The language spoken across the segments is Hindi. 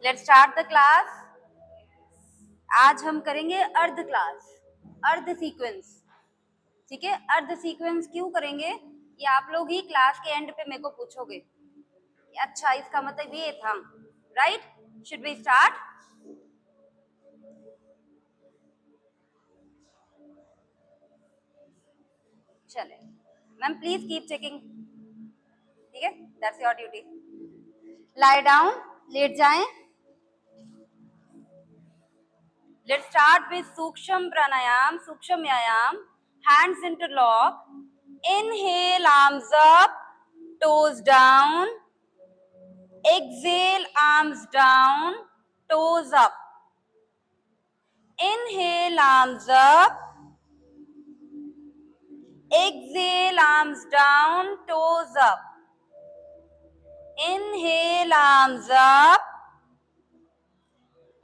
Let's start the class. आज हम करेंगे अर्ध क्लास, अर्ध सीक्वेंस। ठीक है, अर्ध सीक्वेंस क्यों करेंगे ये आप लोग ही क्लास के एंड पे मेरे को पूछोगे। अच्छा, इसका मतलब ये था, राइट? Should we start? चले मैम, प्लीज कीप चेकिंग। ठीक है, that's your duty. Lie down, लेट जाएं। लेट्स स्टार्ट विद सूक्ष्म प्राणायाम, सूक्ष्म व्यायाम। Hands interlock, inhale arms up, toes down, exhale arms down, toes up, inhale arms up, exhale arms down, toes up, inhale arms up,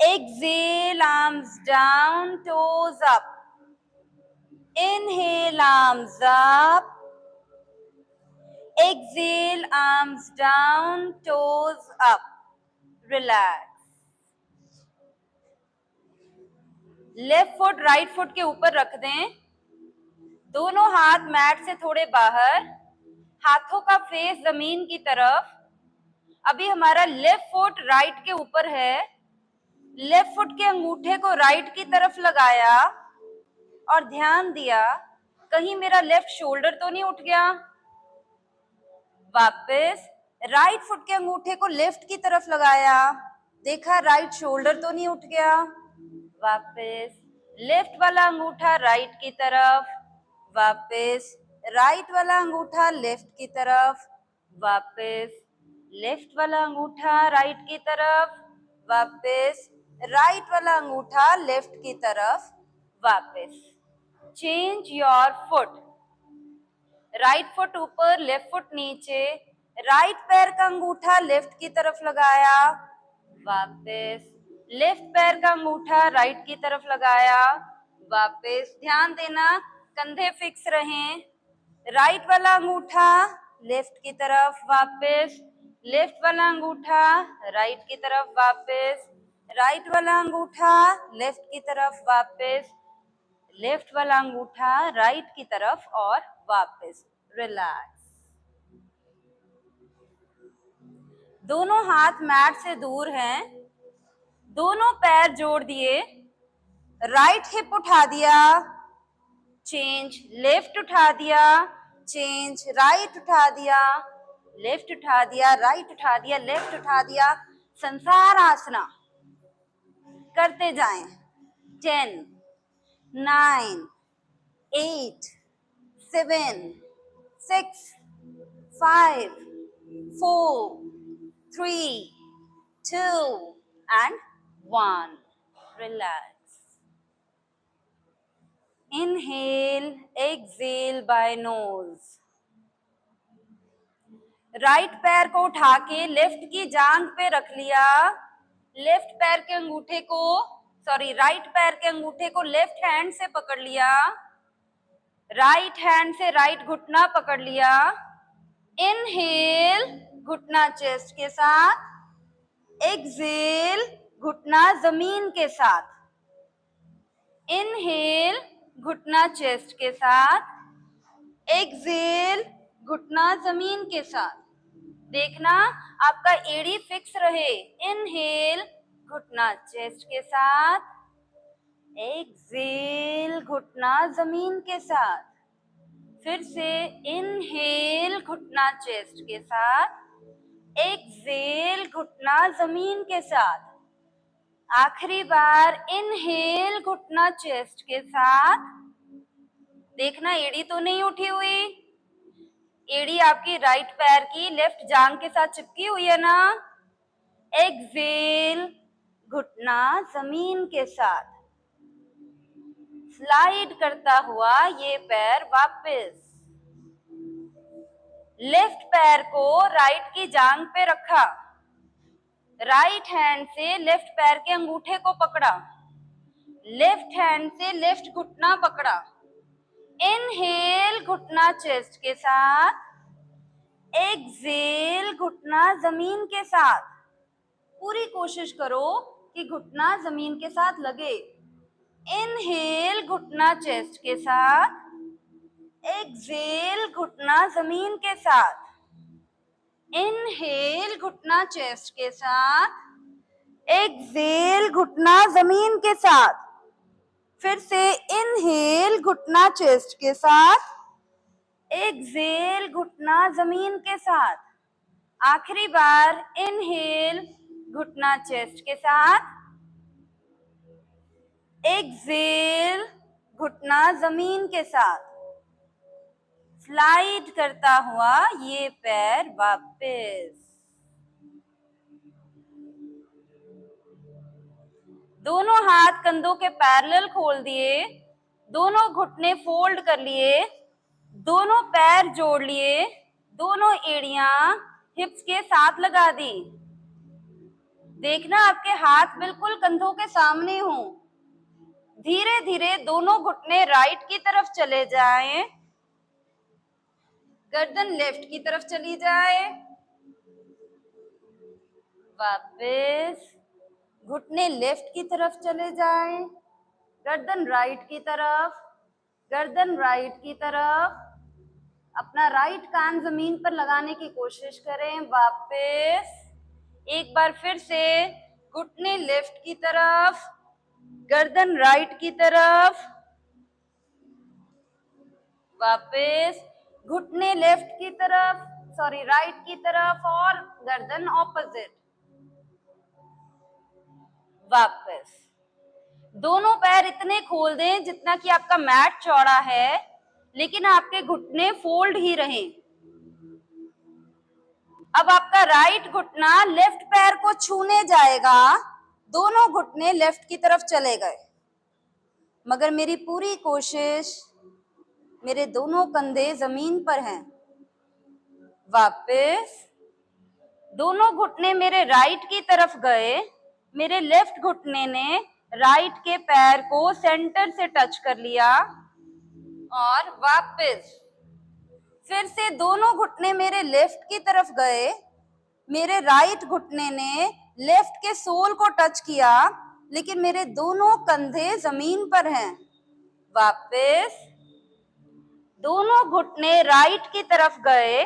exhale arms down, toes up, inhale arms up, exhale arms down, toes up. Relax. Left foot right foot के ऊपर रख दें, दोनों हाथ मैट से थोड़े बाहर, हाथों का फेस जमीन की तरफ। अभी हमारा लेफ्ट फुट राइट के ऊपर है, लेफ्ट फुट के अंगूठे को राइट की तरफ लगाया और ध्यान दिया कहीं मेरा लेफ्ट शोल्डर तो नहीं उठ गया। वापस राइट फुट के अंगूठे को लेफ्ट की तरफ लगाया, देखा राइट शोल्डर तो नहीं उठ गया। वापस लेफ्ट वाला अंगूठा राइट की तरफ, वापस राइट वाला अंगूठा लेफ्ट की तरफ, वापस लेफ्ट वाला अंगूठा राइट की तरफ, वापस राइट वाला अंगूठा लेफ्ट की तरफ, वापस। Change your foot, right foot ऊपर, लेफ्ट फुट नीचे, राइट पैर का अंगूठा लेफ्ट की तरफ लगाया, वापस लेफ्ट पैर का अंगूठा राइट की तरफ लगाया, वापस। ध्यान देना कंधे फिक्स रहें, राइट वाला अंगूठा लेफ्ट की तरफ, वापस लेफ्ट वाला अंगूठा राइट की तरफ, वापस राइट वाला अंगूठा लेफ्ट की तरफ, वापस लेफ्ट वाला अंगूठा राइट की तरफ और वापस। रिलैक्स। दोनों हाथ मैट से दूर हैं, दोनों पैर जोड़ दिए, राइट हिप उठा दिया, चेंज, लेफ्ट उठा दिया, चेंज, राइट उठा दिया, लेफ्ट उठा दिया, राइट उठा दिया, लेफ्ट उठा दिया। संसार आसना करते जाएं। 10, 9, 8, 7, 6, 5, 4, 3, 2 and 1. Relax. Inhale, exhale by nose. Right पैर को उठा के लेफ्ट की जांघ पे रख लिया, लेफ्ट पैर के अंगूठे को, राइट पैर के अंगूठे को लेफ्ट हैंड से पकड़ लिया, राइट हैंड से राइट घुटना पकड़ लिया। इनहेल, घुटना चेस्ट के साथ, एक्सेल, घुटना जमीन के साथ। इनहेल, घुटना चेस्ट के साथ। एक्सेल, घुटना जमीन के साथ। देखना आपका एड़ी फिक्स रहे। इनहेल, घुटना चेस्ट के साथ। एक्सेल, घुटना जमीन के साथ। फिर से इनहेल, घुटना चेस्ट के साथ। एक्सेल, घुटना जमीन के साथ। आखिरी बार इनहेल, घुटना चेस्ट के साथ। देखना एड़ी तो नहीं उठी हुई। एड़ी आपकी राइट पैर की लेफ्ट जांग के साथ चिपकी हुई है ना। एक्सेल, घुटना जमीन के साथ। स्लाइड करता हुआ ये पैर वापस। लेफ्ट पैर को राइट की जांग पे रखा। राइट हैंड से लेफ्ट पैर के अंगूठे को पकड़ा। लेफ्ट हैंड से लेफ्ट घुटना पकड़ा। इनहेल, घुटना चेस्ट के साथ। एक्सेल, घुटना जमीन के साथ। पूरी कोशिश करो कि घुटना जमीन के साथ लगे। इनहेल, घुटना चेस्ट के साथ। एक्सेल, घुटना जमीन के साथ। इनहेल, घुटना चेस्ट के साथ। एक्सेल, घुटना जमीन के साथ। फिर से इनहेल, घुटना चेस्ट के साथ। एक्सेल, घुटना जमीन के साथ। आखिरी बार इनहेल, घुटना चेस्ट के साथ। एक्सेल, घुटना जमीन के साथ। स्लाइड करता हुआ ये पैर वापस। दोनों हाथ कंधों के पैरेलल खोल दिए। दोनों घुटने फोल्ड कर लिए। दोनों पैर जोड़ लिए। दोनों एड़ियां हिप्स के साथ लगा दी। देखना आपके हाथ बिल्कुल कंधों के सामने हो। धीरे धीरे दोनों घुटने राइट की तरफ चले जाएं। गर्दन लेफ्ट की तरफ चली जाए। वापस घुटने लेफ्ट की तरफ चले जाएं। गर्दन राइट की तरफ। गर्दन राइट की तरफ। अपना राइट कान जमीन पर लगाने की कोशिश करें। वापस एक बार फिर से घुटने लेफ्ट की तरफ। गर्दन राइट की तरफ। वापस घुटने लेफ्ट की तरफ, सॉरी राइट की तरफ और गर्दन ऑपोजिट। वापस दोनों पैर इतने खोल दें जितना कि आपका मैट चौड़ा है, लेकिन आपके घुटने फोल्ड ही रहें। अब आपका राइट घुटना लेफ्ट पैर को छूने जाएगा। दोनों घुटने लेफ्ट की तरफ चले गए, मगर मेरी पूरी कोशिश, मेरे दोनों कंधे जमीन पर हैं। वापस दोनों घुटने मेरे राइट की तरफ गए। मेरे लेफ्ट घुटने ने राइट के पैर को सेंटर से टच कर लिया और वापस फिर से दोनों घुटने मेरे लेफ्ट की तरफ गए। मेरे राइट घुटने ने लेफ्ट के सोल को टच किया, लेकिन मेरे दोनों कंधे जमीन पर हैं। वापस दोनों घुटने राइट की तरफ गए।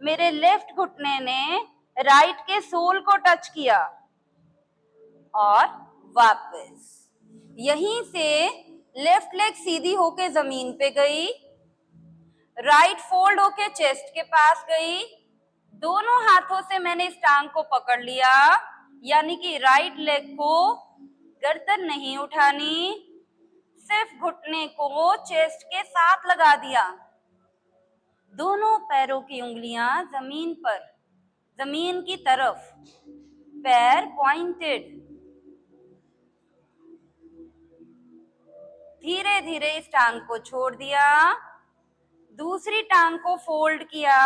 मेरे लेफ्ट घुटने ने राइट के सोल को टच किया और वापस यहीं से लेफ्ट लेग सीधी होके जमीन पे गई। राइट फोल्ड होके चेस्ट के पास गई। दोनों हाथों से मैंने इस टांग को पकड़ लिया, यानी कि राइट लेग को गर्दन नहीं उठानी, सिर्फ घुटने को चेस्ट के साथ लगा दिया। दोनों पैरों की उंगलियां जमीन पर, जमीन की तरफ, पैर पॉइंटेड। धीरे धीरे इस टांग को छोड़ दिया। दूसरी टांग को फोल्ड किया।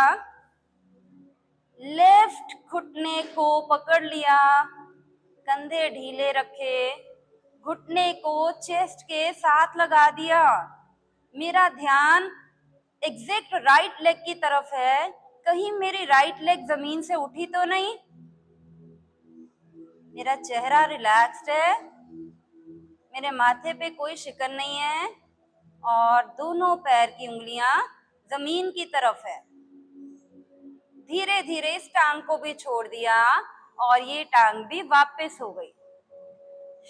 लेफ्ट घुटने को पकड़ लिया। कंधे ढीले रखे। घुटने को चेस्ट के साथ लगा दिया। मेरा ध्यान एग्जैक्ट राइट लेग की तरफ है। कहीं मेरी राइट लेग जमीन से उठी तो नहीं। मेरा चेहरा रिलैक्स्ड है, मेरे माथे पे कोई शिकन नहीं है और दोनों पैर की उंगलियां जमीन की तरफ है। धीरे धीरे इस टांग को भी छोड़ दिया और ये टांग भी वापस हो गई।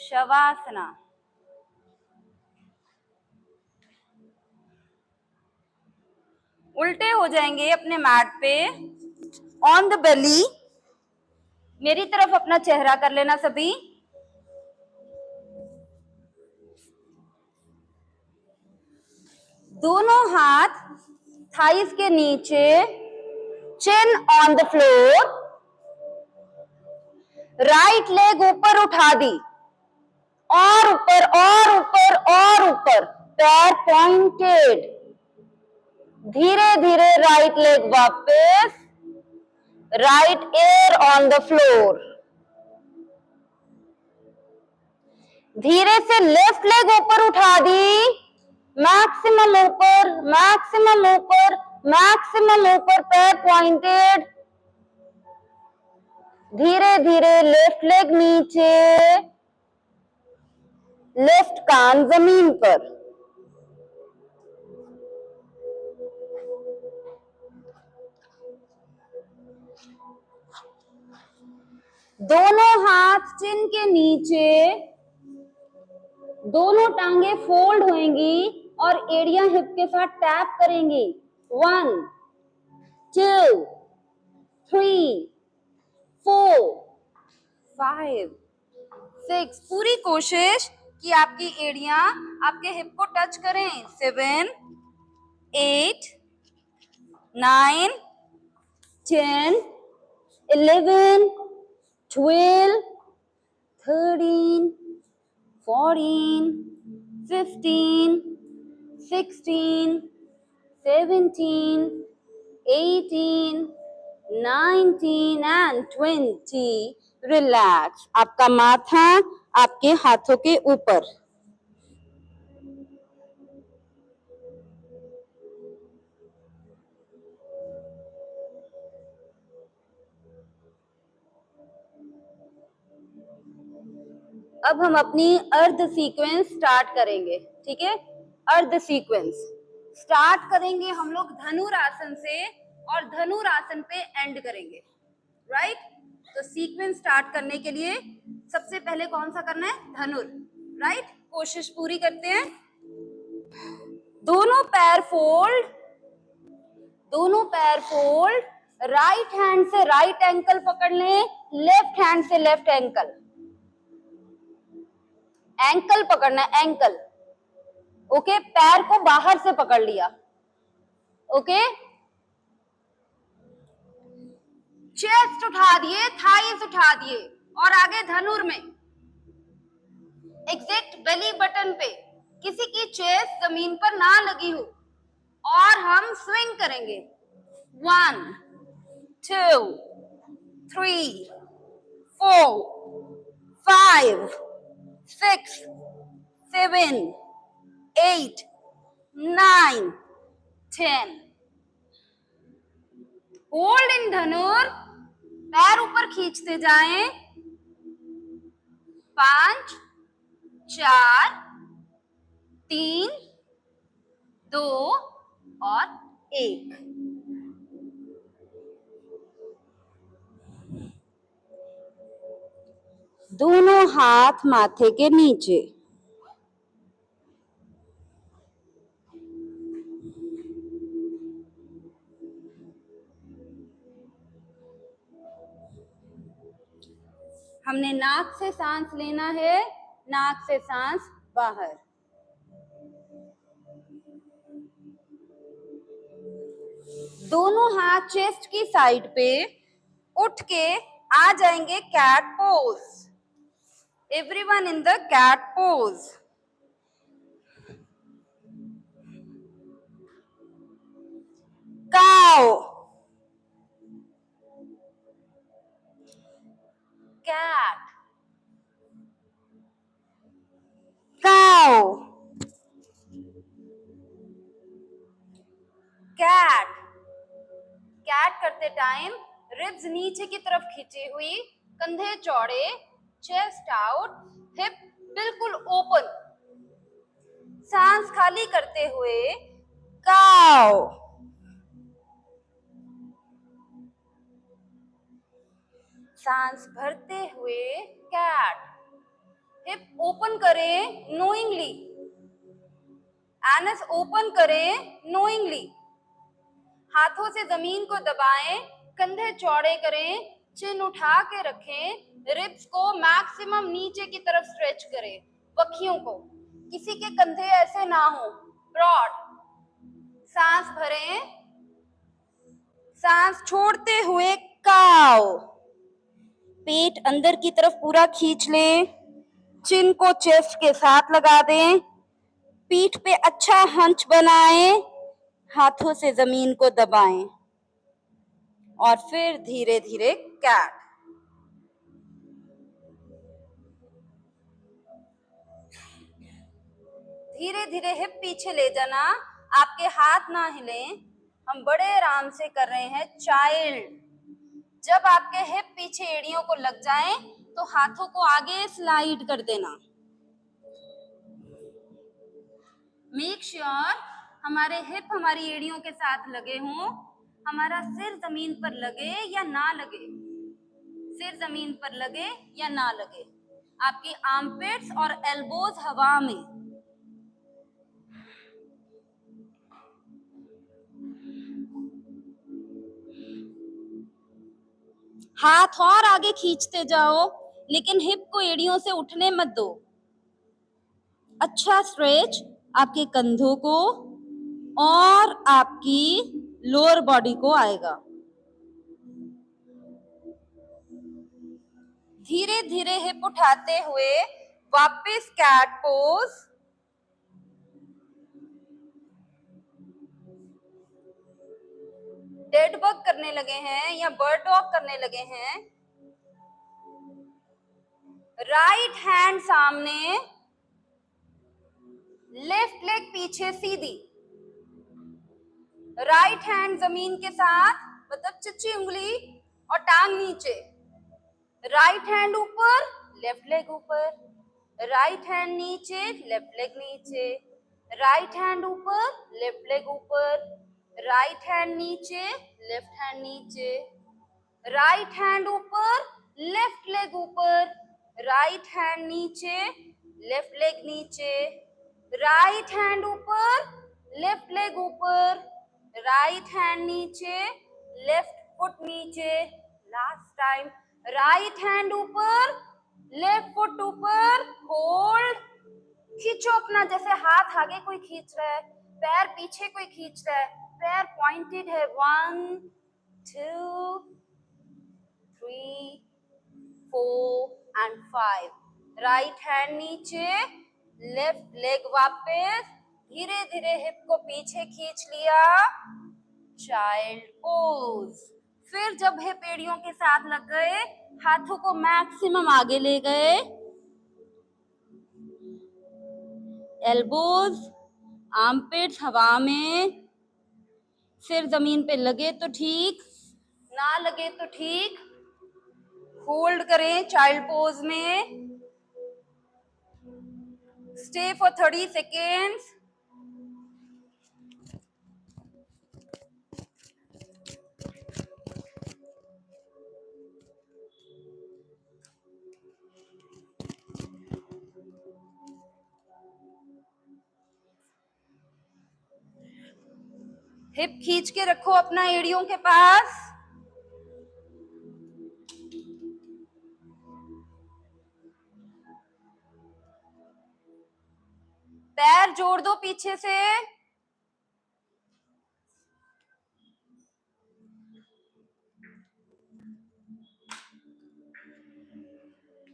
शवासना। उल्टे हो जाएंगे अपने मैट पे, ऑन द बेली। मेरी तरफ अपना चेहरा कर लेना सभी। दोनों हाथ थाइस के नीचे, chin on the floor, right leg ऊपर उठा दी और ऊपर और ऊपर और ऊपर, पैर पॉइंटेड। धीरे धीरे राइट लेग वापस, right air on the floor. धीरे से लेफ्ट लेग ऊपर उठा दी, मैक्सिमम ऊपर, मैक्सिमम ऊपर, मैक्सिमम ऊपर, पैर पॉइंटेड। धीरे धीरे लेफ्ट लेग नीचे, लेफ्ट कान जमीन पर। दोनों हाथ चिन के नीचे, दोनों टांगे फोल्ड होंगी और एड़ियां हिप के साथ टैप करेंगी। 1 2 3 4 5 6। पूरी कोशिश कि आपकी एड़ियां आपके हिप को टच करें। 7 8 9 10 11 12 13 14 15 16 17 18 19 and 20। रिलैक्स। आपका माथा आपके हाथों के ऊपर। अब हम अपनी अर्ध सीक्वेंस स्टार्ट करेंगे। ठीक है, अर्ध सीक्वेंस स्टार्ट करेंगे हम लोग धनुरासन से और धनुरासन पे एंड करेंगे। राइट? तो सीक्वेंस स्टार्ट करने के लिए सबसे पहले कौन सा करना है? धनुर। राइट? कोशिश पूरी करते हैं। दोनों पैर फोल्ड, दोनों पैर फोल्ड, राइट हैंड से राइट एंकल पकड़ लें, लेफ्ट हैंड से लेफ्ट एंकल। एंकल पकड़ना है, एंकल। ओके, पैर को बाहर से पकड़ लिया। ओके, चेस्ट उठा दिए, थाइस उठा दिए और आगे धनुर में एग्जैक्ट बेली बटन पे, किसी की चेस्ट जमीन पर ना लगी हो और हम स्विंग करेंगे। 1 2 3 4 5 6 7 8 9 10। होल्ड इन धनुर, पैर ऊपर खींचते जाएं। 5 4 3 2 और 1। दोनों हाथ माथे के नीचे। हमने नाक से सांस लेना है, नाक से सांस बाहर। दोनों हाथ चेस्ट की साइड पे उठ के आ जाएंगे cat pose. Everyone in the cat pose. Cow, cat, cow, cat. Cat करते टाइम रिब्स नीचे की तरफ खींची हुई, कंधे चौड़े, चेस्ट आउट, हिप बिल्कुल ओपन, सांस खाली करते हुए काउ, सांस भरते हुए कैट, हिप ओपन करें नोइंगली, एनस ओपन करें नोइंगली, हाथों से जमीन को दबाएं, कंधे चौड़े करें, चिन उठा के रखें, रिब्स को मैक्सिमम नीचे की तरफ स्ट्रेच करें, पखियों को, किसी के कंधे ऐसे ना हो, ब्रॉड, सांस भरें, सांस छोड़ते हुए काउ, पेट अंदर की तरफ पूरा खींच लें, चिन को चेस्ट के साथ लगा दें, पीठ पे अच्छा हंच बनाएं, हाथों से जमीन को दबाएं और फिर धीरे धीरे कैट। धीरे धीरे हिप पीछे ले जाना, आपके हाथ ना हिलें, हम बड़े आराम से कर रहे हैं चाइल्ड। जब आपके हिप पीछे एड़ियों को लग जाएं तो हाथों को आगे स्लाइड कर देना। मेक श्योर हमारे हिप हमारी एड़ियों के साथ लगे हों, हमारा सिर जमीन पर लगे या ना लगे, सिर जमीन पर लगे या ना लगे, आपकी आर्मपिट्स और एल्बोज हवा में। हाथ और आगे खींचते जाओ, लेकिन हिप को एड़ियों से उठने मत दो। अच्छा स्ट्रेच आपके कंधों को और आपकी लोअर बॉडी को आएगा। धीरे धीरे हिप उठाते हुए वापस कैट पोज। डेड बग करने लगे हैं या बर्ड वॉक करने लगे हैं। राइट हैंड सामने, लेफ्ट लेग पीछे सीधी, राइट हैंड जमीन के साथ मतलब चिच्ची उंगली और टांग नीचे, राइट हैंड ऊपर, लेफ्ट लेग ऊपर, राइट हैंड नीचे, लेफ्ट लेग नीचे, राइट हैंड ऊपर, लेफ्ट लेग ऊपर, राइट हैंड नीचे, लेफ्ट हैंड नीचे, राइट हैंड ऊपर, लेफ्ट लेग ऊपर, राइट हैंड नीचे, लेफ्ट लेग नीचे, राइट हैंड ऊपर, लेफ्ट लेग ऊपर, राइट हैंड नीचे, लेफ्ट फुट नीचे, लास्ट टाइम, राइट हैंड ऊपर, लेफ्ट फुट ऊपर, होल्ड, खींचो अपना, जैसे हाथ आगे कोई खींच रहा है, पैर पीछे कोई खींच रहा है, पैर पॉइंटेड है, 1 2 3 4 and 5, राइट हैंड नीचे, लेफ्ट लेग वापस, धीरे धीरे हिप को पीछे खींच लिया, चाइल्ड पोज। फिर जब हिप एड़ियों के साथ लग गए, हाथों को मैक्सिमम आगे ले गए, एल्बोज आर्मपिट्स हवा में, सिर जमीन पे लगे तो ठीक, ना लगे तो ठीक, होल्ड करें चाइल्ड पोज में, स्टे फॉर 30 सेकेंड्स। हिप खींच के रखो अपना एड़ियों के पास, पैर जोड़ दो पीछे से,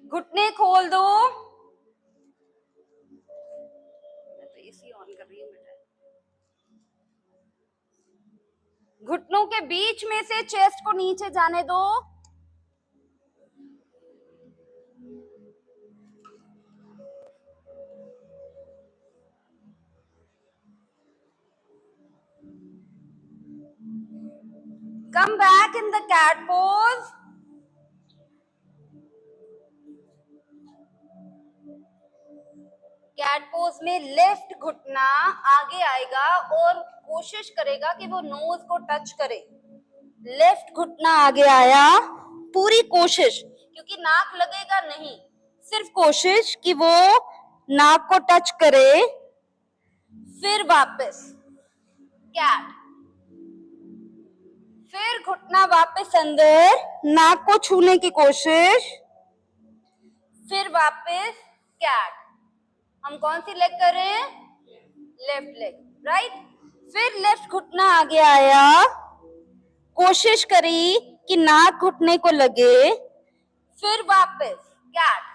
घुटने खोल दो, एसी ऑन कर रही हूं बेटा, घुटनों के बीच में से चेस्ट को नीचे जाने दो, come back in the cat pose, cat pose में लेफ्ट घुटना आगे आएगा और कोशिश करेगा कि वो नोज को टच करे। लेफ्ट घुटना आगे आया, पूरी कोशिश, क्योंकि नाक लगेगा नहीं, सिर्फ कोशिश कि वो नाक को टच करे। फिर वापस कैट, फिर घुटना वापस अंदर, नाक को छूने की कोशिश, फिर वापस कैट। हम कौन सी लेग कर रहे हैं? Left leg, right. फिर लेफ्ट घुटना आगे आया, कोशिश करी कि नाक घुटने को लगे, फिर वापस कैट।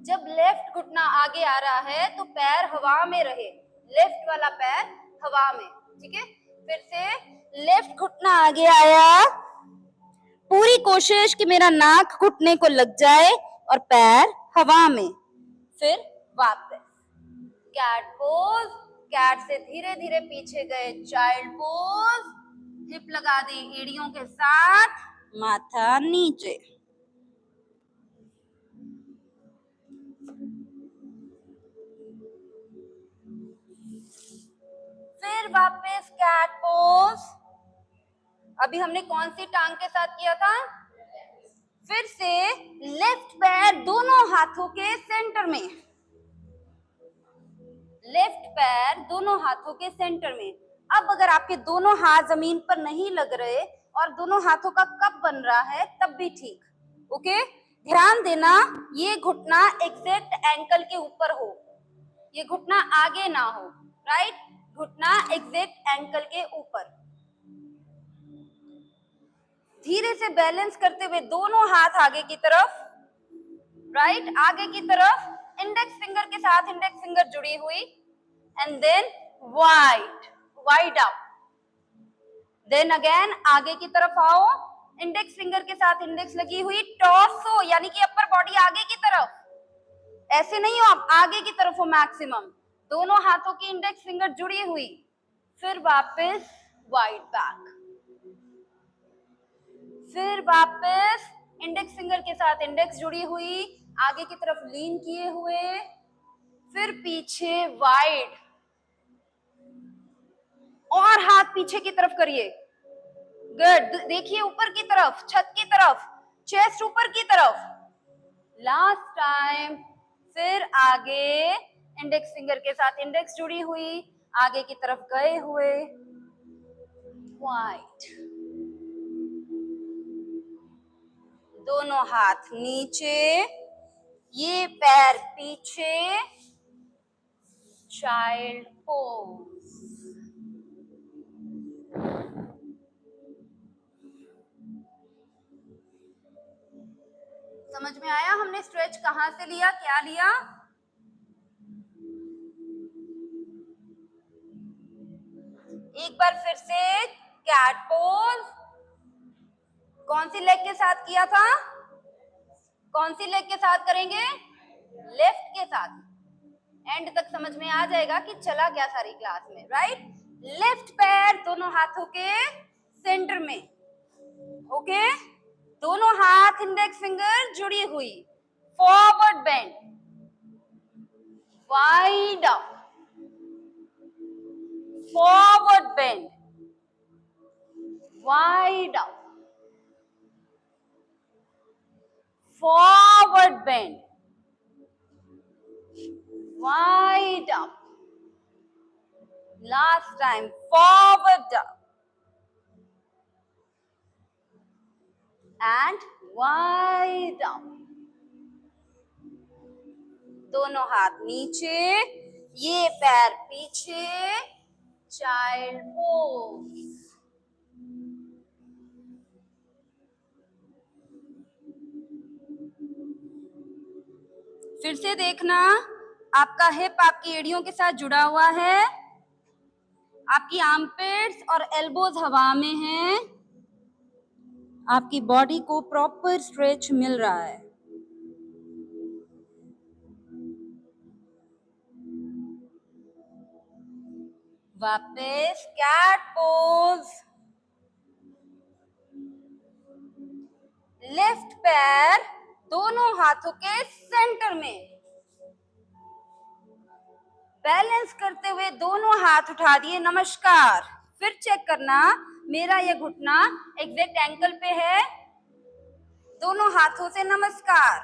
जब लेफ्ट घुटना आगे आ रहा है तो पैर हवा में रहे, लेफ्ट वाला पैर हवा में, ठीक है। फिर से लेफ्ट घुटना आगे आया, पूरी कोशिश कि मेरा नाक घुटने को लग जाए और पैर हवा में, फिर वापस कैट पोज। कैट से धीरे धीरे पीछे गए चाइल्ड पोज, हिप लगा दी एड़ियों के साथ, माथा नीचे। फिर वापस कैट पोज। अभी हमने कौन सी टांग के साथ किया था? फिर से लेफ्ट पैर दोनों हाथों के सेंटर में, लेफ्ट पैर दोनों हाथों के सेंटर में। अब अगर आपके दोनों हाथ जमीन पर नहीं लग रहे और दोनों हाथों का कप बन रहा है तब भी ठीक, ओके। ध्यान देना ये घुटना एग्जैक्ट एंकल के ऊपर हो, ये घुटना आगे ना हो, राइट। घुटना एग्जैक्ट एंकल के ऊपर। धीरे से बैलेंस करते हुए दोनों हाथ आगे की तरफ, राइट, आगे की तरफ, इंडेक्स फिंगर के साथ इंडेक्स फिंगर जुड़ी हुई, and then wide out. Then again आगे की तरफ आओ, इंडेक्स फिंगर के साथ इंडेक्स लगी हुई, टॉर्सो यानी कि अपर बॉडी आगे की तरफ, ऐसे नहीं हो आप, आगे की तरफ हो मैक्सिमम, दोनों हाथों की इंडेक्स फिंगर जुड़ी हुई। फिर वापस वाइड बैक, फिर वापस इंडेक्स फिंगर के साथ इंडेक्स जुड़ी हुई, आगे की तरफ लीन किए हुए, फिर पीछे वाइड, और हाथ पीछे की तरफ करिए, गुड। देखिए ऊपर की तरफ, छत की तरफ, चेस्ट ऊपर की तरफ, लास्ट टाइम। फिर आगे इंडेक्स फिंगर के साथ इंडेक्स जुड़ी हुई, आगे की तरफ गए हुए, वाइड, दोनों हाथ नीचे, ये पैर पीछे, चाइल्ड पोज। समझ में आया हमने स्ट्रेच कहां से लिया, क्या लिया? एक बार फिर से कैट पोज। कौन सी लेग के साथ किया था? कौन सी लेग के साथ करेंगे? लेफ्ट के साथ। एंड तक समझ में आ जाएगा कि चला क्या सारी क्लास में, राइट। लेफ्ट पैर दोनों हाथों के सेंटर में, ओके। दोनों हाथ इंडेक्स फिंगर जुड़ी हुई, forward bend, wide up, forward bend, wide up, forward bend, wide up, last time, forward up and wide up, दोनों हाथ नीचे, ये पैर पीछे, चाइल्ड पोज। फिर से देखना, आपका हिप आपकी एड़ियों के साथ जुड़ा हुआ है, आपकी आर्मपिट्स और एल्बोज हवा में हैं, आपकी बॉडी को प्रॉपर स्ट्रेच मिल रहा है। वापस कैट पोज। लेफ्ट पैर दोनों हाथों के सेंटर में, बैलेंस करते हुए दोनों हाथ उठा दिए, नमस्कार। फिर चेक करना मेरा ये घुटना एग्जैक्ट एंकल पे है, दोनों हाथों से नमस्कार।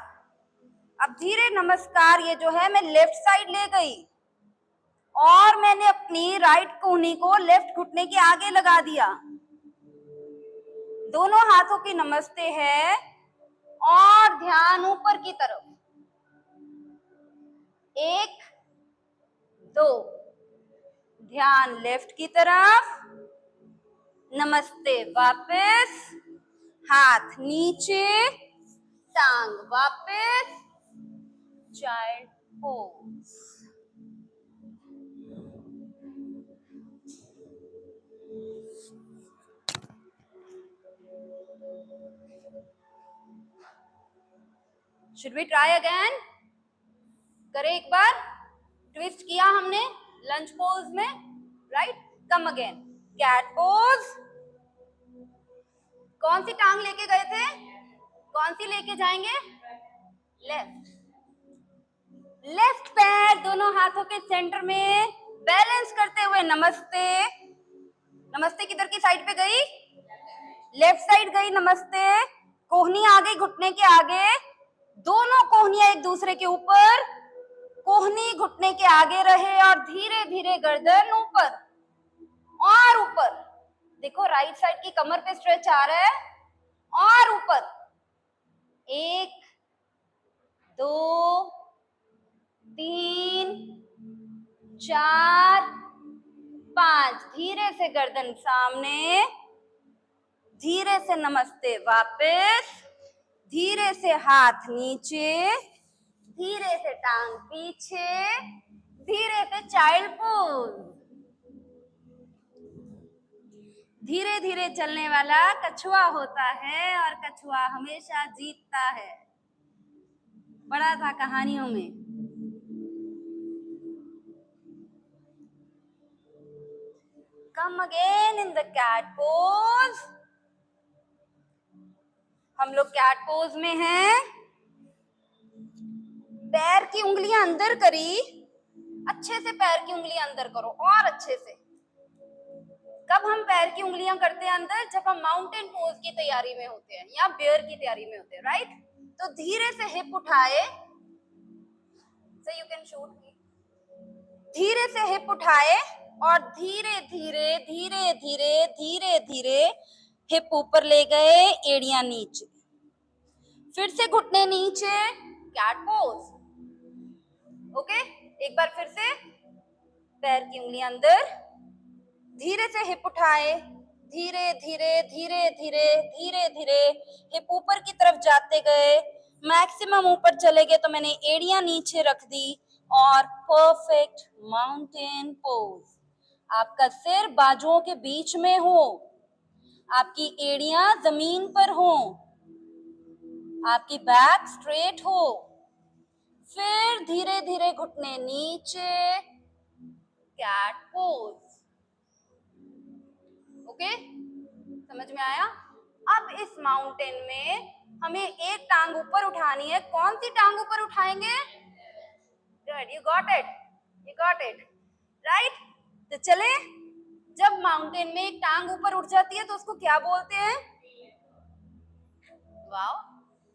अब धीरे नमस्कार, ये जो है मैं लेफ्ट साइड ले गई और मैंने अपनी राइट कोहनी को लेफ्ट घुटने के आगे लगा दिया। दोनों हाथों की नमस्ते है और ध्यान ऊपर की तरफ। 1 2, ध्यान लेफ्ट की तरफ, नमस्ते वापस, हाथ नीचे, टांग वापस, child pose. Should we try again? करें एक बार। ट्विस्ट किया हमने लंच पोज में, right? Come again, cat pose. कौन सी टांग लेके गए थे? कौन सी लेके जाएंगे? लेफ्ट। लेफ्ट पैर दोनों हाथों के सेंटर में बैलेंस करते हुए नमस्ते। नमस्ते किधर की साइड पे गई? लेफ्ट साइड गई नमस्ते। कोहनी आ गई घुटने के आगे, दोनों कोहनियां एक दूसरे के ऊपर, कोहनी घुटने के आगे रहे और धीरे धीरे गर्दन ऊपर और ऊपर। देखो राइट साइड की कमर पे स्ट्रेच आ रहा है और ऊपर। 1 2 3 4 5, धीरे से गर्दन सामने, धीरे से नमस्ते वापस, धीरे से हाथ नीचे, धीरे से टांग पीछे, धीरे से चाइल्ड पोज। धीरे धीरे चलने वाला कछुआ होता है और कछुआ हमेशा जीतता है, पढ़ा था कहानियों में। Come again in the cat pose. हम लोग कैट पोज में हैं। पैर की उंगलियां अंदर करी, अच्छे से पैर की उंगलियां अंदर करो और अच्छे से। कब हम पैर की उंगलियां करते हैं अंदर? जब हम माउंटेन पोज की तैयारी में होते हैं या बेयर की तैयारी में होते हैं, राइट? तो धीरे से हिप उठाए, so you can shoot me. धीरे से हिप उठाए और धीरे धीरे धीरे धीरे धीरे धीरे हिप ऊपर ले गए, एड़ियां नीचे, फिर से घुटने नीचे, कैट पोज। ओके, एक बार फिर से पैर की उंगलियां अंदर, धीरे से हिप उठाए, धीरे धीरे धीरे धीरे धीरे धीरे हिप ऊपर की तरफ जाते गए, मैक्सिमम ऊपर चले गए तो मैंने एड़ियां नीचे रख दी और परफेक्ट माउंटेन पोज। आपका सिर बाजुओं के बीच में हो, आपकी एड़ियां जमीन पर हो, आपकी बैक स्ट्रेट हो, फिर धीरे धीरे घुटने नीचे, कैट पोज। ओके, समझ में आया? अब इस माउंटेन में हमें एक टांग ऊपर उठानी है। कौन सी टांग ऊपर उठाएंगे? Good, you got it, you got it, right? तो चले, जब माउंटेन में एक टांग ऊपर उठ जाती है तो उसको क्या बोलते हैं? Wow,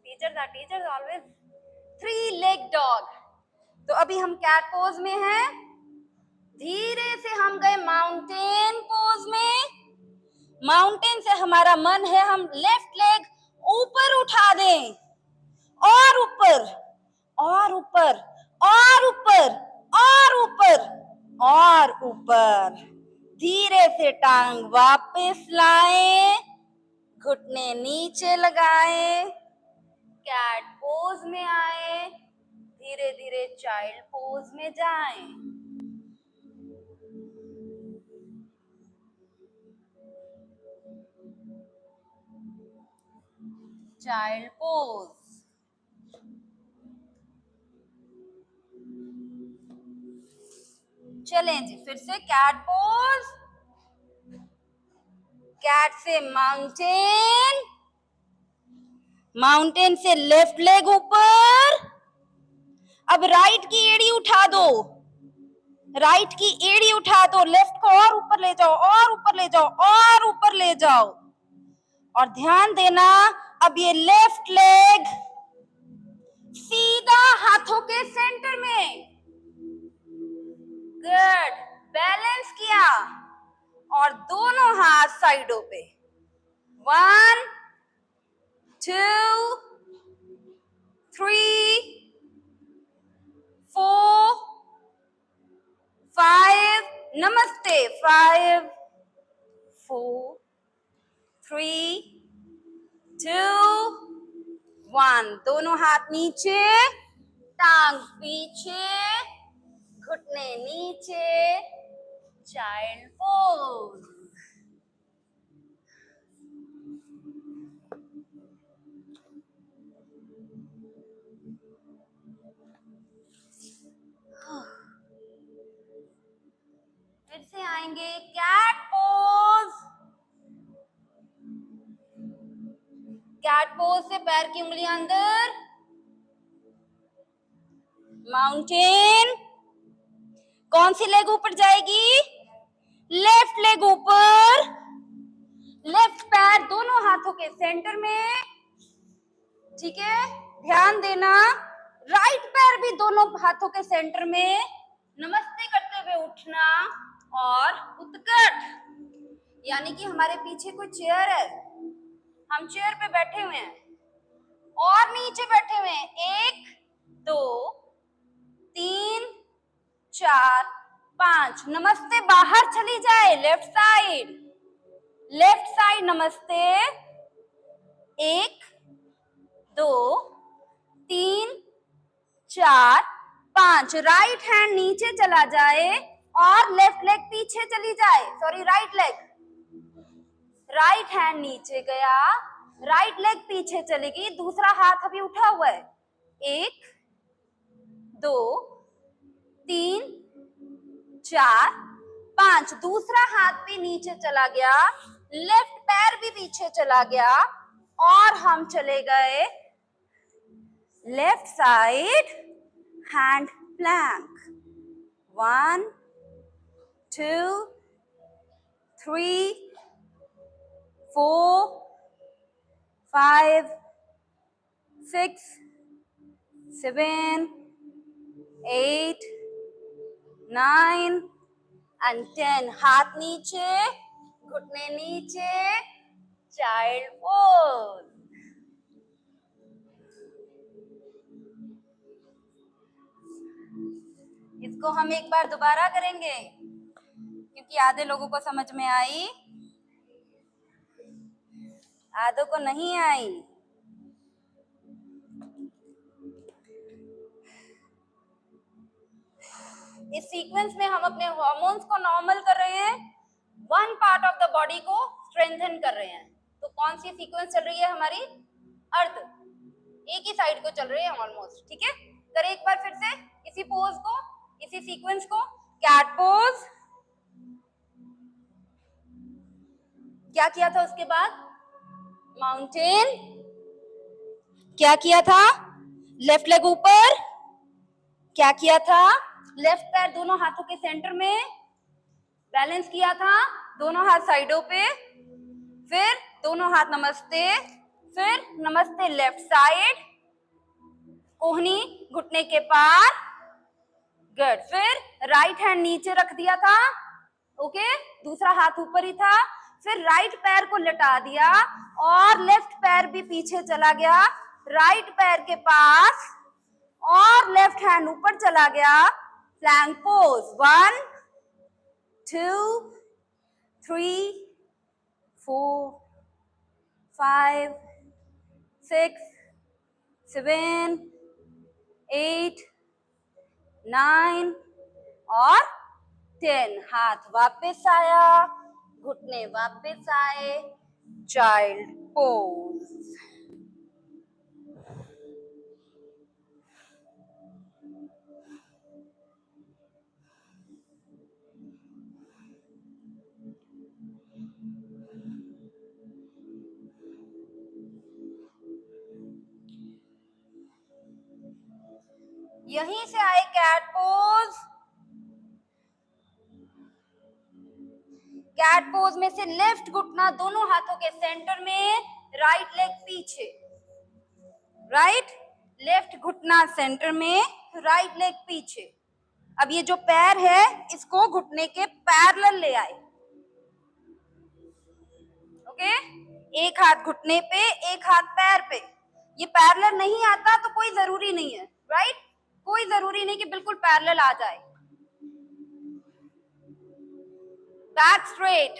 teachers always. 3 leg dog. तो अभी हम कैट पोज में हैं, धीरे से हम गए माउंटेन पोज में। माउंटेन से हमारा मन है हम लेफ्ट लेग ऊपर उठा दें और ऊपर और ऊपर और ऊपर और ऊपर और ऊपर। धीरे से टांग वापस लाएं, घुटने नीचे लगाएं, कैट पोज में आए, धीरे धीरे चाइल्ड पोज में जाएं। Child pose. चलें जी, फिर से कैट पोज, कैट से माउंटेन, माउंटेन से लेफ्ट लेग ऊपर। अब राइट की एड़ी उठा दो, राइट की एड़ी उठा दो, लेफ्ट को और ऊपर ले जाओ, और ऊपर ले जाओ, और ऊपर ले जाओ। और ध्यान देना, अब ये लेफ्ट लेग सीधा हाथों के सेंटर में। गुड, बैलेंस किया और दोनों हाथ साइडों पे। 1 2 3 4 5, नमस्ते। 5 4 3 2 1, दोनों हाथ नीचे, टांग पीछे, घुटने नीचे, चाइल्ड पोज। फिर से आएंगे कैट पोज। कैट पोज से पैर की उंगलियां अंदर, माउंटेन। कौन सी लेग ऊपर जाएगी? लेफ्ट लेग ऊपर, लेफ्ट पैर दोनों हाथों के सेंटर में। ठीक है, ध्यान देना, राइट पैर भी दोनों हाथों के सेंटर में। नमस्ते करते हुए उठना और उत्कट, यानी कि हमारे पीछे कोई चेयर है, हम चेयर पे बैठे हुए हैं और नीचे बैठे हुए हैं। 1 2 3 4 5, नमस्ते बाहर चली जाए, लेफ्ट साइड, लेफ्ट साइड नमस्ते। 1 2 3 4 5, राइट हैंड नीचे चला जाए और लेफ्ट लेग पीछे चली जाए। Sorry, right leg, right hand नीचे गया, राइट लेग पीछे चली गई, दूसरा हाथ अभी उठा हुआ है। 1 2 3 4 5, दूसरा हाथ भी नीचे चला गया, लेफ्ट पैर भी पीछे चला गया और हम चले गए left side hand Planck. 1 2 3 4 5 6 7 8 9 and 10, हाथ नीचे, घुटने नीचे, चाइल्ड पोज। इसको हम एक बार दोबारा करेंगे क्योंकि आधे लोगों को समझ में आई, आधों को नहीं आई। इस सीक्वेंस में हम अपने हार्मोन्स को नॉर्मल कर रहे हैं, one part of the body को स्ट्रेंथन कर रहे हैं। तो कौन सी सीक्वेंस चल रही है हमारी? अर्थ, एक ही साइड को चल रही है ऑलमोस्ट। ठीक है, करें एक बार फिर से इसी पोज को, इसी सीक्वेंस को। कैट पोज, क्या किया था उसके बाद? माउंटेन, क्या किया था? लेफ्ट लेग ऊपर, क्या किया था? लेफ्ट पैर दोनों हाथों के सेंटर में, बैलेंस किया था, दोनों हाथ साइडों पे, फिर दोनों हाथ नमस्ते, फिर नमस्ते लेफ्ट साइड, कोहनी घुटने के पार। गुड, फिर राइट हैंड नीचे रख दिया था, ओके, दूसरा हाथ ऊपर ही था, फिर राइट पैर को लटा दिया और लेफ्ट पैर भी पीछे चला गया, राइट पैर के पास, और लेफ्ट हैंड ऊपर चला गया, प्लैंक पोज। 1 2 3 4 5 6 7 8 9 और 10, हाथ वापस आया, घुटने वापस आए, चाइल्ड पोज। यहीं से आए कैट पोज, कैट पोज में से लेफ्ट घुटना दोनों हाथों के सेंटर में, राइट लेग पीछे, राइट, लेफ्ट घुटना सेंटर में, राइट लेग पीछे। अब ये जो पैर है इसको घुटने के पैरेलल ले आए, ओके, एक हाथ घुटने पे, एक हाथ पैर पे। ये पैरेलल नहीं आता तो कोई जरूरी नहीं है, राइट, कोई जरूरी नहीं कि बिल्कुल पैरेलल आ जाए। बैक स्ट्रेट,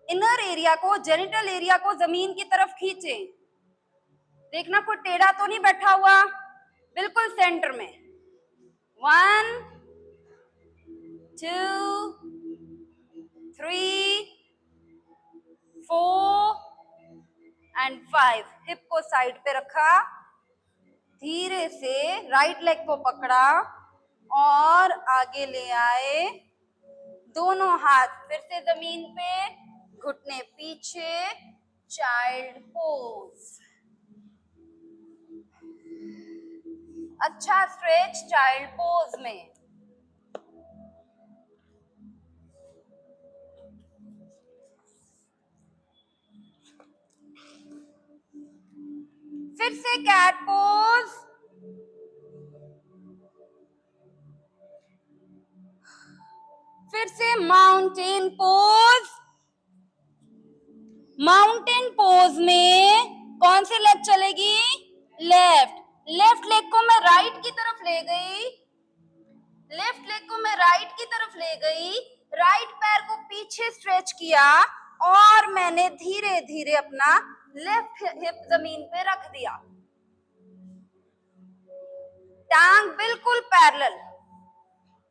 इनर एरिया को, जेनिटल एरिया को जमीन की तरफ खींचें। देखना कोई टेढ़ा तो नहीं बैठा हुआ, बिल्कुल सेंटर में। 1 2 3 4 एंड 5। हिप को साइड पे रखा, धीरे से राइट लेग को पकड़ा और आगे ले आए, दोनों हाथ फिर से जमीन पे, घुटने पीछे, चाइल्ड पोज। अच्छा स्ट्रेच चाइल्ड पोज में। फिर से कैट पोज, फिर से माउंटेन पोज। माउंटेन पोज में कौन सी लेग चलेगी? लेफ्ट। लेफ्ट लेग को मैं राइट की तरफ ले गई, लेफ्ट लेग को मैं राइट की तरफ ले गई, राइट पैर को पीछे स्ट्रेच किया और मैंने धीरे धीरे अपना लेफ्ट हिप जमीन पे रख दिया। टांग बिल्कुल पैरेलल,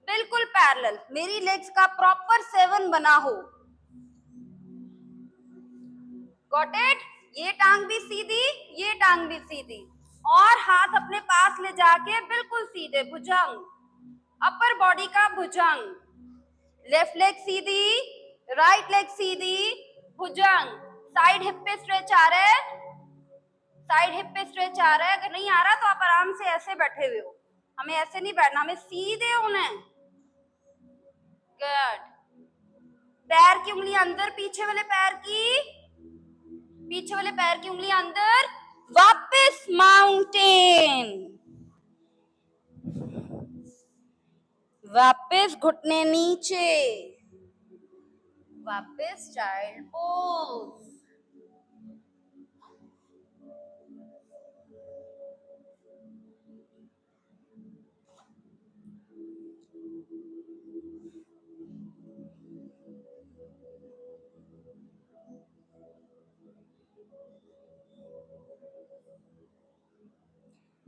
बिल्कुल पैरेलल, मेरी लेग्स का प्रॉपर 7 बना हो। Got it? ये टांग भी सीधी, ये टांग भी सीधी, और हाथ अपने पास ले जाके बिल्कुल सीधे, भुजंग, अपर बॉडी का भुजंग। लेफ्ट लेग सीधी, राइट लेग सीधी, भुजंग। साइड हिप पे स्ट्रेच आ रहा है, साइड हिप पे स्ट्रेच आ रहा है। अगर नहीं आ रहा तो आप आराम से ऐसे बैठे हुए हो, हमें ऐसे नहीं बैठना, हमें सीधे होना है। गुड। पैर की उंगली अंदर, पीछे वाले पैर की, पीछे वाले पैर की उंगली अंदर, वापस माउंटेन, वापस घुटने नीचे, वापस चाइल्ड पोज।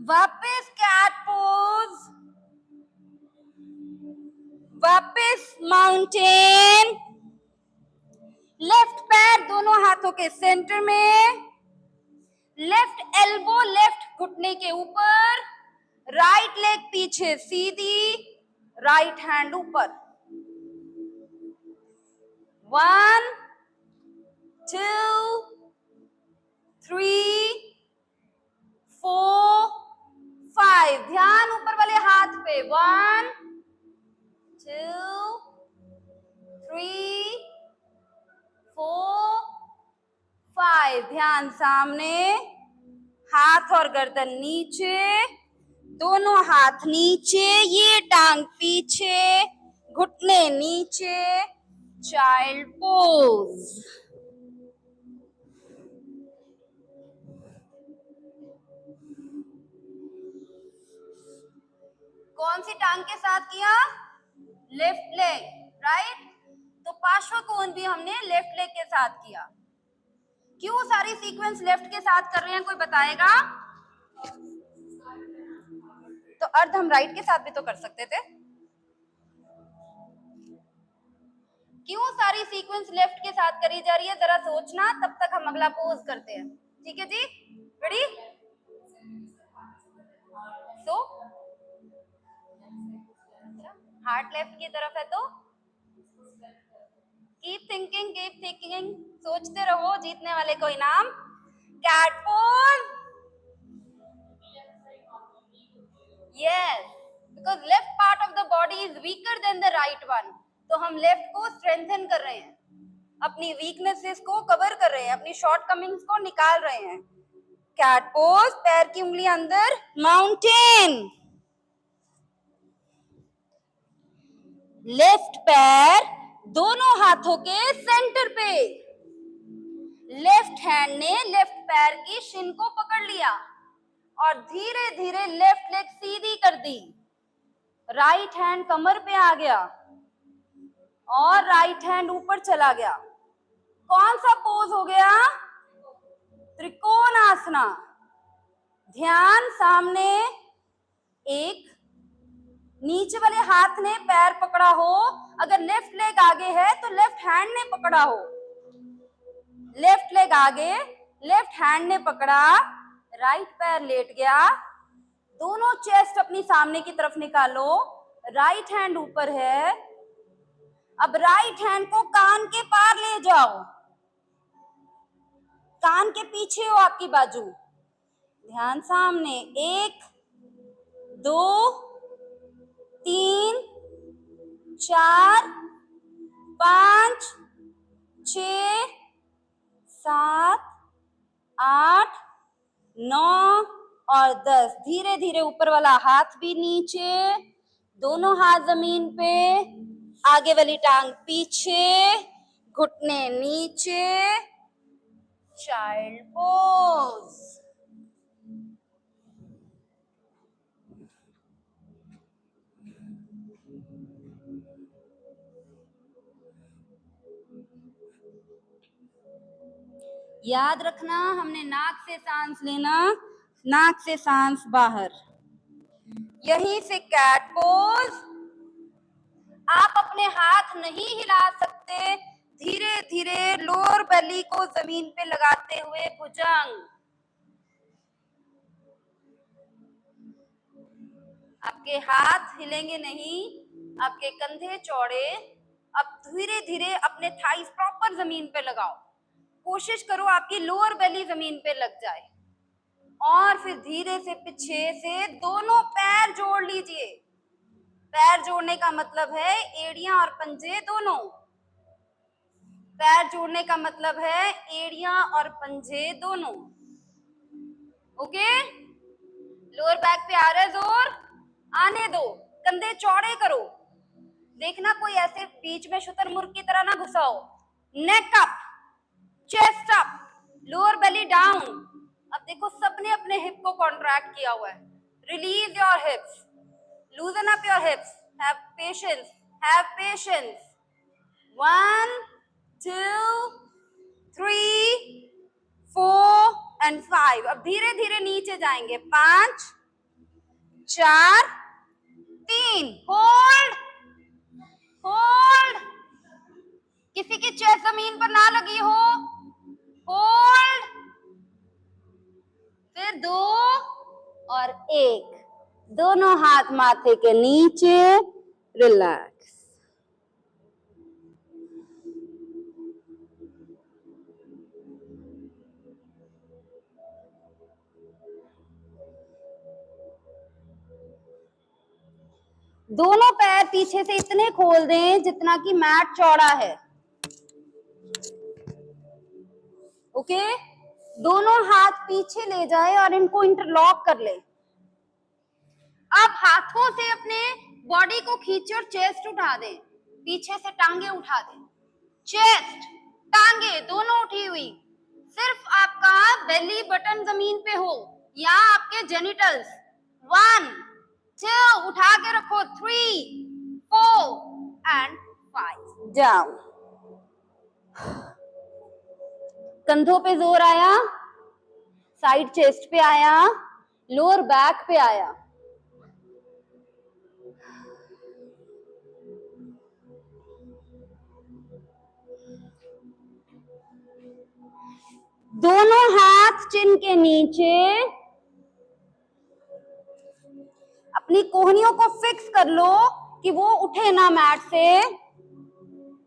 वापस कैट पोज, वापस माउंटेन। लेफ्ट पैर दोनों हाथों के सेंटर में, लेफ्ट एल्बो लेफ्ट घुटने के ऊपर, राइट लेग पीछे सीधी, राइट हैंड ऊपर। 1 2 3 4 5। ध्यान ऊपर वाले हाथ पे। 1 2 3 4 5। ध्यान सामने, हाथ और गर्दन नीचे, दोनों हाथ नीचे, ये टांग पीछे, घुटने नीचे, चाइल्ड पोज। कौन सी टांग के साथ किया? Left leg, right. तो पार्श्वकोण भी हमने लेफ्ट लेग के साथ किया। क्यों सारी सीक्वेंस लेफ्ट के साथ कर रहे हैं, कोई बताएगा? तो अर्ध हम राइट के साथ भी तो कर सकते थे। क्यों सारी सीक्वेंस लेफ्ट के साथ करी जा रही है, जरा सोचना, तब तक हम अगला पोज करते हैं। ठीक है जी, रेडी? सो हार्ट लेफ्ट की तरफ है तो कीप थिंकिंग, सोचते रहो, जीतने वाले को इनाम। Cat pose, yes, because left part of the body is weaker than the right one. तो हम लेफ्ट को स्ट्रेंथन कर रहे हैं, अपनी वीकनेसेस को कवर कर रहे हैं, अपनी शॉर्टकमिंग्स को निकाल रहे हैं। कैट पोज, पैर की उंगली अंदर, माउंटेन। लेफ्ट पैर दोनों हाथों के सेंटर पे, लेफ्ट हैंड ने लेफ्ट पैर की शिन को पकड़ लिया और धीरे धीरे लेफ्ट लेग सीधी कर दी। राइट हैंड कमर पे आ गया और राइट हैंड ऊपर चला गया। कौन सा पोज हो गया? त्रिकोणासना। ध्यान सामने, एक नीचे वाले हाथ ने पैर पकड़ा हो, अगर लेफ्ट लेग आगे है तो लेफ्ट हैंड ने पकड़ा हो, लेफ्ट लेग आगे, लेफ्ट हैंड ने पकड़ा, राइट पैर लेट गया, दोनों चेस्ट अपनी सामने की तरफ निकालो, राइट हैंड ऊपर है। अब राइट हैंड को कान के पार ले जाओ, कान के पीछे हो आपकी बाजू। ध्यान सामने, 1 2 3 4 5 6 7 8 9 और 10। धीरे धीरे ऊपर वाला हाथ भी नीचे, दोनों हाथ जमीन पे, आगे वाली टांग पीछे, घुटने नीचे, चाइल्ड पोज। याद रखना, हमने नाक से सांस लेना, नाक से सांस बाहर। यहीं से कैट पोज। आप अपने हाथ नहीं हिला सकते, धीरे धीरे लोअर बेली को जमीन पे लगाते हुए भुजंग। आपके हाथ हिलेंगे नहीं, आपके कंधे चौड़े। अब धीरे धीरे अपने थाइस प्रॉपर जमीन पे लगाओ, कोशिश करो आपकी लोअर बेली जमीन पे लग जाए। और फिर धीरे से पीछे से दोनों पैर जोड़ लीजिए। पैर जोड़ने का मतलब है एड़ियां और पंजे दोनों। पैर जोड़ने का मतलब है एड़ियां और पंजे दोनों। ओके, लोअर बैक पे आ रहा है जोर, आने दो। कंधे चौड़े करो, देखना कोई ऐसे बीच में शुतुरमुर्ग की तरह ना घुसाओ। Neck up, chest up, lower belly down. अब देखो सबने अपने हिप को कॉन्ट्रैक्ट किया हुआ है। Release your hips, लूजन up your hips, have patience, have patience. 1 2 3 4 and 5। अब धीरे धीरे नीचे जाएंगे। 5 4 3। होल्ड होल्ड, किसी की चेस्ट जमीन पर ना लगी हो। होल्ड, फिर 2 और 1, दोनों हाथ माथे के नीचे, रिलैक्स। दोनों पैर पीछे से इतने खोल दें जितना कि मैट चौड़ा है। ओके, दोनों हाथ पीछे ले जाए और इनको इंटरलॉक कर ले। अब हाथों से अपने बॉडी को खींचे और चेस्ट उठा दे, पीछे से टांगे उठा दे। चेस्ट, टांगे दोनों उठी हुई, सिर्फ आपका बेली बटन जमीन पे हो या आपके जेनिटल्स। 1 2, उठा के रखो। 3 4 एंड 5, डाउन। कंधों पे जोर आया, साइड चेस्ट पे आया, लोअर बैक पे आया। दोनों हाथ चिन के नीचे, अपनी कोहनियों को फिक्स कर लो कि वो उठे ना मैट से।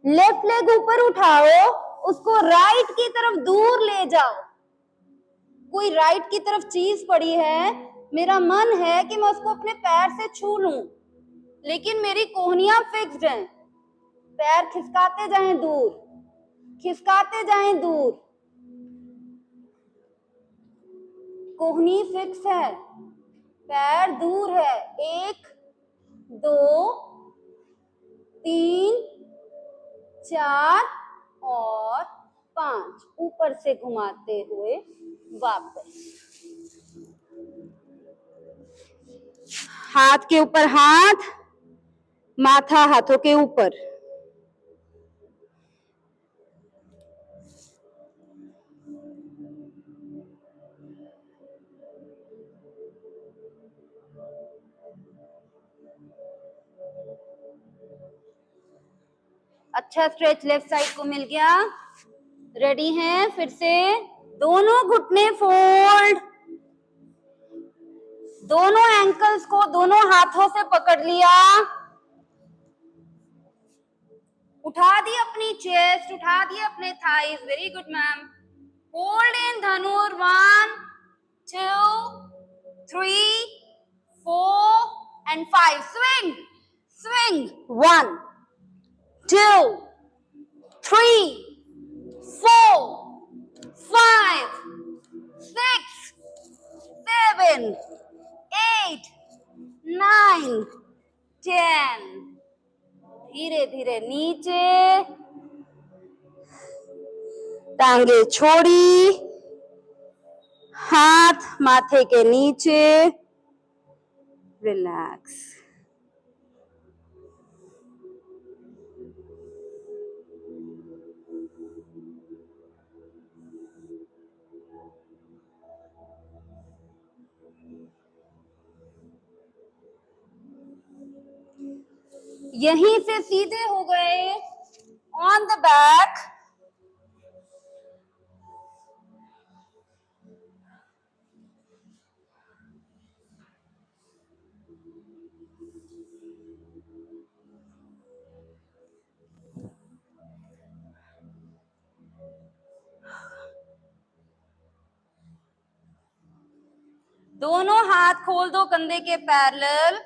लेफ्ट लेग ऊपर उठाओ, उसको राइट की तरफ दूर ले जाओ। कोई राइट की तरफ चीज पड़ी है, मेरा मन है कि मैं उसको अपने पैर से छू लूं, लेकिन मेरी कोहनियां फिक्स्ड हैं। पैर खिसकाते जाएं दूर, खिसकाते जाएं दूर। कोहनी फिक्स है, पैर दूर है। 1 2 3 4 और 5। ऊपर से घुमाते हुए वापस। हाथ के ऊपर हाथ, माथा हाथों के ऊपर। अच्छा स्ट्रेच लेफ्ट साइड को मिल गया। रेडी हैं? फिर से दोनों घुटने फोल्ड, दोनों एंकल्स को दोनों हाथों से पकड़ लिया। उठा दी अपनी चेस्ट, उठा दिए अपने thighs. Very good ma'am. Hold in Dhanur. 1 2 3 4 and 5. Swing, swing. 1 2 3 4 5 6 7 8 9 10. धीरे धीरे नीचे, टांगे छोड़ी, हाथ माथे के नीचे। रिलैक्स। यहीं से सीधे हो गए ऑन द बैक। दोनों हाथ खोल दो कंधे के पैरेलल।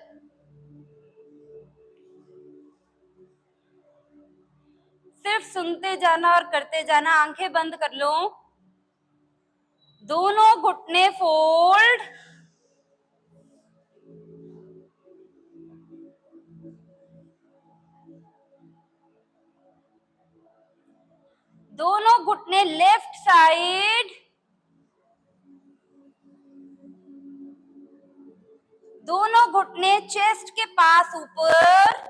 सिर्फ सुनते जाना और करते जाना। आंखें बंद कर लो। दोनों घुटने फोल्ड, दोनों घुटने लेफ्ट साइड, दोनों घुटने चेस्ट के पास ऊपर।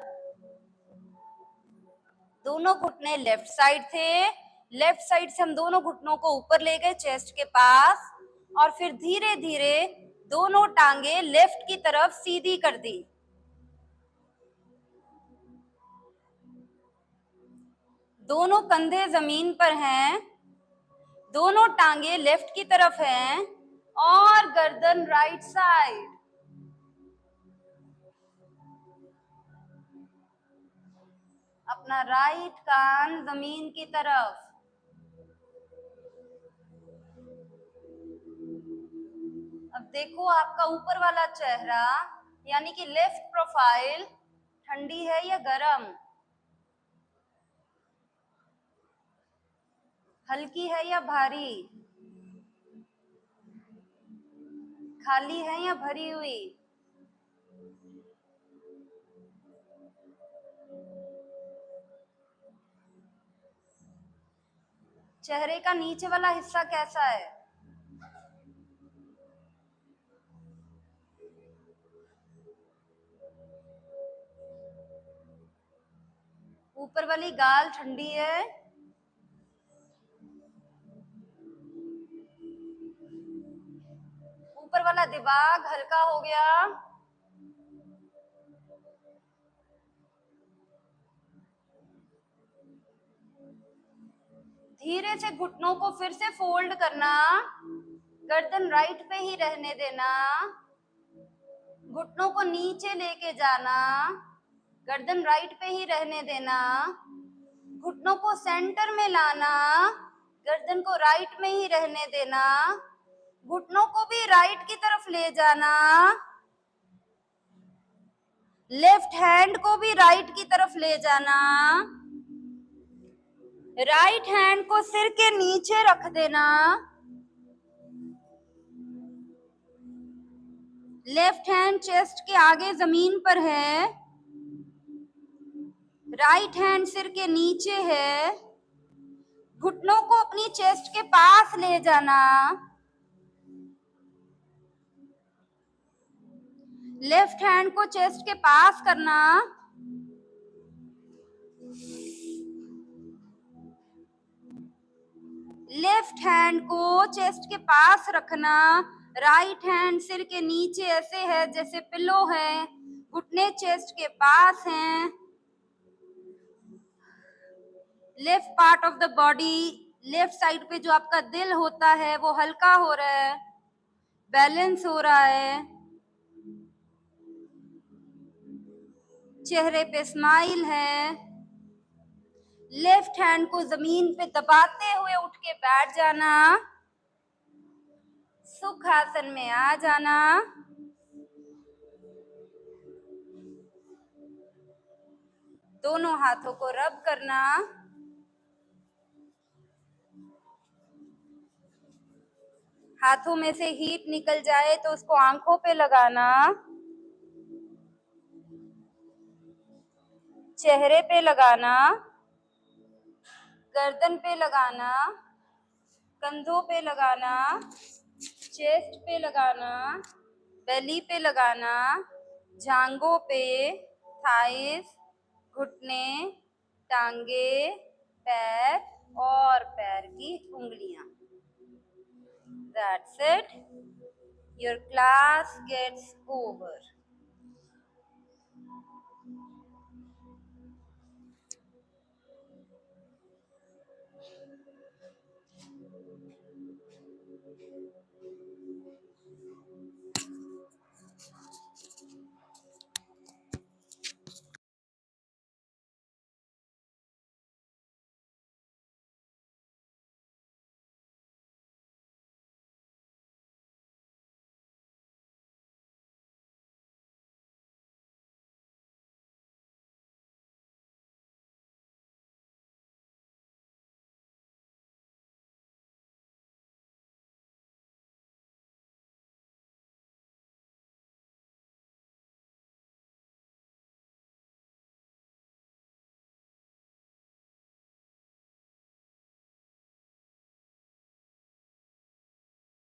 दोनों घुटने लेफ्ट साइड थे, लेफ्ट साइड से हम दोनों घुटनों को ऊपर ले गए चेस्ट के पास, और फिर धीरे धीरे दोनों टांगे लेफ्ट की तरफ सीधी कर दी। दोनों कंधे जमीन पर हैं, दोनों टांगे लेफ्ट की तरफ हैं, और गर्दन राइट साइड। अपना राइट कान जमीन की तरफ। अब देखो आपका ऊपर वाला चेहरा यानी कि लेफ्ट प्रोफाइल ठंडी है या गर्म, हल्की है या भारी, खाली है या भरी हुई। चेहरे का नीचे वाला हिस्सा कैसा है? ऊपर वाली गाल ठंडी है, ऊपर वाला दिमाग हल्का हो गया, धीरे से घुटनों को फिर से फोल्ड करना, गर्दन राइट पे ही रहने देना, घुटनों को नीचे लेके जाना, गर्दन राइट पे ही रहने देना, घुटनों को सेंटर में लाना, गर्दन को राइट में ही रहने देना, घुटनों को भी राइट की तरफ ले जाना, लेफ्ट हैंड को भी राइट की तरफ ले जाना, राइट हैंड को सिर के नीचे रख देना, लेफ्ट हैंड चेस्ट के आगे जमीन पर है, राइट हैंड सिर के नीचे है, घुटनों को अपनी चेस्ट के पास ले जाना, लेफ्ट हैंड को चेस्ट के पास करना, लेफ्ट हैंड को चेस्ट के पास रखना, राइट हैंड सिर के नीचे ऐसे है जैसे पिलो है, घुटने चेस्ट के पास हैं, left part of the body, left side पे जो आपका दिल होता है वो हल्का हो रहा है, बैलेंस हो रहा है, चेहरे पे स्माइल है, लेफ्ट हैंड को जमीन पे दबाते हुए उठ के बैठ जाना, सुखासन में आ जाना, दोनों हाथों को रब करना, हाथों में से हीट निकल जाए तो उसको आंखों पे लगाना, चेहरे पे लगाना, गर्दन पे लगाना, कंधों पे लगाना, चेस्ट पे लगाना, बेली पे लगाना, जांघों पे, थाइस, घुटने, टांगे, पैर और पैर की उंगलियां। That's it. Your class gets over.